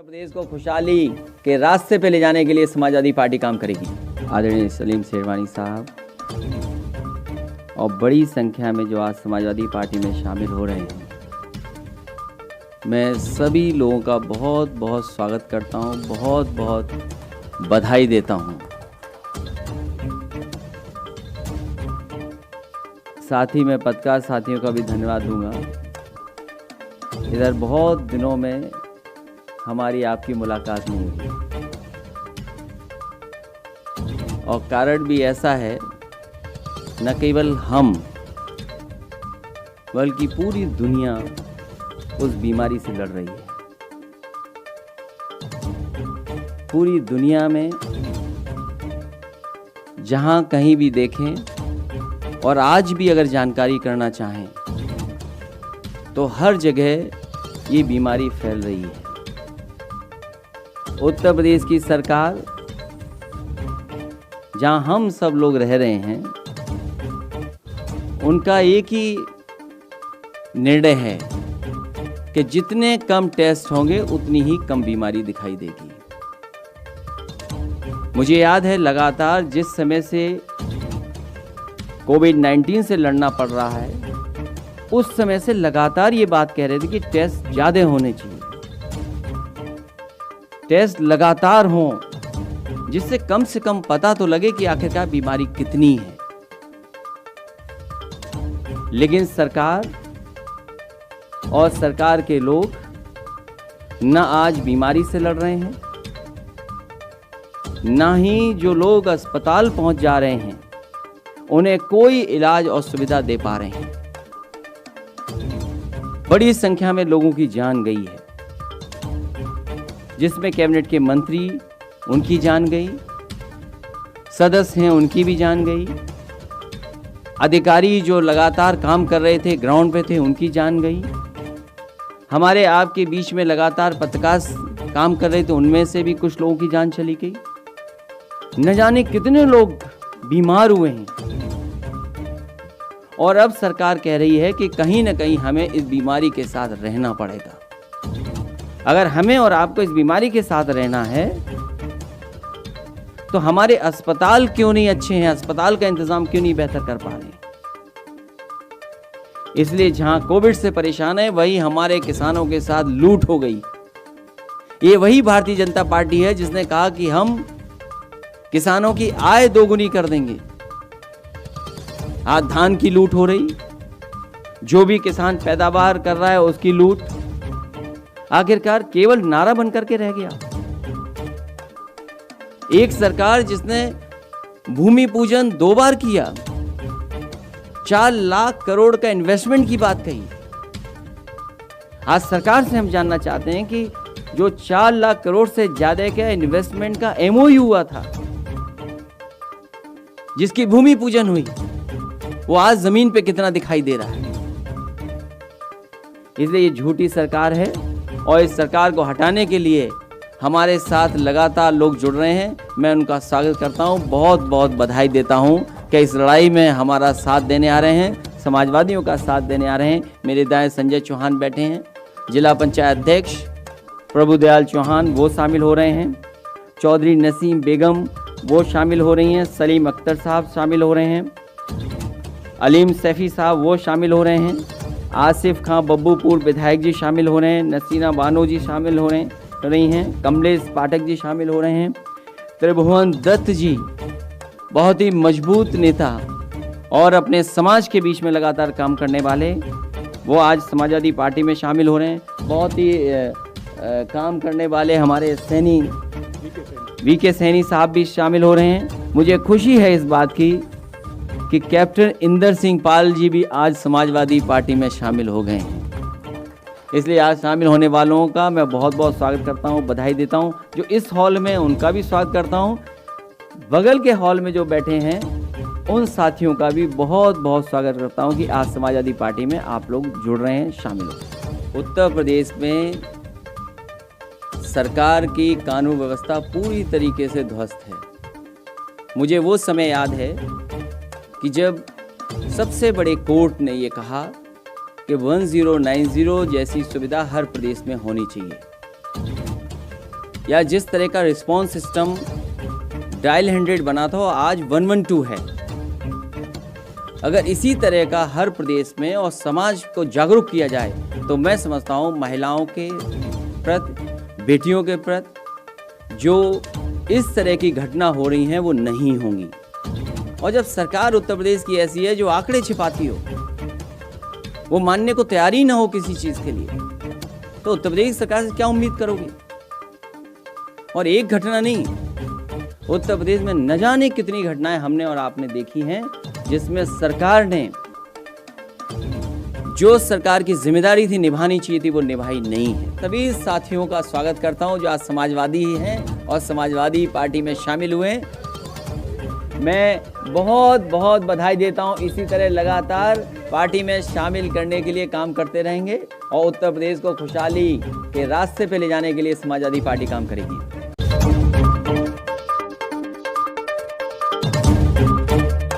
उत्तर प्रदेश को खुशहाली के रास्ते पे ले जाने के लिए समाजवादी पार्टी काम करेगी। आदरणीय सलीम शेरवानी साहब और बड़ी संख्या में जो आज समाजवादी पार्टी में शामिल हो रहे हैं, मैं सभी लोगों का बहुत बहुत स्वागत करता हूं, बहुत बहुत बधाई देता हूं। साथ ही मैं पत्रकार साथियों का भी धन्यवाद दूंगा। इधर बहुत दिनों में हमारी आपकी मुलाकात नहीं हुई और कारण भी ऐसा है, न केवल हम बल्कि पूरी दुनिया उस बीमारी से लड़ रही है। पूरी दुनिया में जहां कहीं भी देखें और आज भी अगर जानकारी करना चाहें तो हर जगह ये बीमारी फैल रही है। उत्तर प्रदेश की सरकार, जहां हम सब लोग रह रहे हैं, उनका एक ही निर्णय है कि जितने कम टेस्ट होंगे उतनी ही कम बीमारी दिखाई देगी। मुझे याद है लगातार जिस समय से कोविड-19 से लड़ना पड़ रहा है, उस समय से लगातार ये बात कह रहे थे कि टेस्ट ज़्यादा होने चाहिए, टेस्ट लगातार हों, जिससे कम से कम पता तो लगे कि आखिरकार बीमारी कितनी है। लेकिन सरकार और सरकार के लोग न आज बीमारी से लड़ रहे हैं, न ही जो लोग अस्पताल पहुंच जा रहे हैं उन्हें कोई इलाज और सुविधा दे पा रहे हैं। बड़ी संख्या में लोगों की जान गई है, जिसमें कैबिनेट के मंत्री, उनकी जान गई, सदस्य हैं उनकी भी जान गई, अधिकारी जो लगातार काम कर रहे थे, ग्राउंड पे थे, उनकी जान गई, हमारे आपके बीच में लगातार पत्रकार काम कर रहे थे, उनमें से भी कुछ लोगों की जान चली गई। न जाने कितने लोग बीमार हुए हैं और अब सरकार कह रही है कि कहीं न कहीं हमें इस बीमारी के साथ रहना पड़ेगा। अगर हमें और आपको इस बीमारी के साथ रहना है तो हमारे अस्पताल क्यों नहीं अच्छे हैं, अस्पताल का इंतजाम क्यों नहीं बेहतर कर पा रहे हैं। इसलिए जहां कोविड से परेशान है, वही हमारे किसानों के साथ लूट हो गई। ये वही भारतीय जनता पार्टी है जिसने कहा कि हम किसानों की आय दोगुनी कर देंगे। आज धान की लूट हो रही, जो भी किसान पैदावार कर रहा है उसकी लूट, आखिरकार केवल नारा बन करके रह गया। एक सरकार जिसने भूमि पूजन 2 बार किया, 4 लाख करोड़ का इन्वेस्टमेंट की बात कही। आज सरकार से हम जानना चाहते हैं कि जो 4 लाख करोड़ से ज्यादा का इन्वेस्टमेंट का MOU हुआ था, जिसकी भूमि पूजन हुई, वो आज जमीन पे कितना दिखाई दे रहा है। इसलिए ये झूठी सरकार है और इस सरकार को हटाने के लिए हमारे साथ लगातार लोग जुड़ रहे हैं। मैं उनका स्वागत करता हूं, बहुत बहुत बधाई देता हूं कि इस लड़ाई में हमारा साथ देने आ रहे हैं, समाजवादियों का साथ देने आ रहे हैं। मेरे दाएं संजय चौहान बैठे हैं, जिला पंचायत अध्यक्ष प्रभुदयाल चौहान वो शामिल हो रहे हैं, चौधरी नसीम बेगम वो शामिल हो रही हैं, सलीम अख्तर साहब शामिल हो रहे हैं, अलीम सैफी साहब वो शामिल हो रहे हैं, आसिफ खां बब्बूपुर विधायक जी शामिल हो रहे हैं, नसीना बानो जी शामिल हो रही हैं, कमलेश पाठक जी शामिल हो रहे हैं, त्रिभुवन दत्त जी बहुत ही मजबूत नेता और अपने समाज के बीच में लगातार काम करने वाले, वो आज समाजवादी पार्टी में शामिल हो रहे हैं। बहुत ही काम करने वाले हमारे सैनी वीके सैनी साहब भी शामिल हो रहे हैं। मुझे खुशी है इस बात की कि कैप्टन इंदर सिंह पाल जी भी आज समाजवादी पार्टी में शामिल हो गए हैं। इसलिए आज शामिल होने वालों का मैं बहुत बहुत स्वागत करता हूं, बधाई देता हूं। जो इस हॉल में, उनका भी स्वागत करता हूं। बगल के हॉल में जो बैठे हैं उन साथियों का भी बहुत बहुत स्वागत करता हूं कि आज समाजवादी पार्टी में आप लोग जुड़ रहे हैं, शामिल हो। उत्तर प्रदेश में सरकार की कानून व्यवस्था पूरी तरीके से ध्वस्त है। मुझे वो समय याद है कि जब सबसे बड़े कोर्ट ने ये कहा कि 1090 जैसी सुविधा हर प्रदेश में होनी चाहिए। या जिस तरह का रिस्पॉन्स सिस्टम डायल 100 बना था आज 112 है। अगर इसी तरह का हर प्रदेश में और समाज को जागरूक किया जाए तो मैं समझता हूँ महिलाओं के प्रति, बेटियों के प्रति जो इस तरह की घटना हो रही हैं वो नहीं होंगी। और जब सरकार उत्तर प्रदेश की ऐसी है जो आंकड़े छिपाती हो, वो मानने को तैयार ही ना हो किसी चीज़ के लिए, तो उत्तर प्रदेश सरकार से क्या उम्मीद करोगे। और एक घटना नहीं, उत्तर प्रदेश में न जाने कितनी घटनाएं हमने और आपने देखी हैं जिसमें सरकार ने जो सरकार की जिम्मेदारी थी निभानी चाहिए थी वो निभाई नहीं है। सभी साथियों का स्वागत करता हूं जो आज समाजवादी ही हैं और समाजवादी पार्टी में शामिल हुए। मैं बहुत बहुत बधाई देता हूं। इसी तरह लगातार पार्टी में शामिल करने के लिए काम करते रहेंगे और उत्तर प्रदेश को खुशहाली के रास्ते पे ले जाने के लिए समाजवादी पार्टी काम करेगी।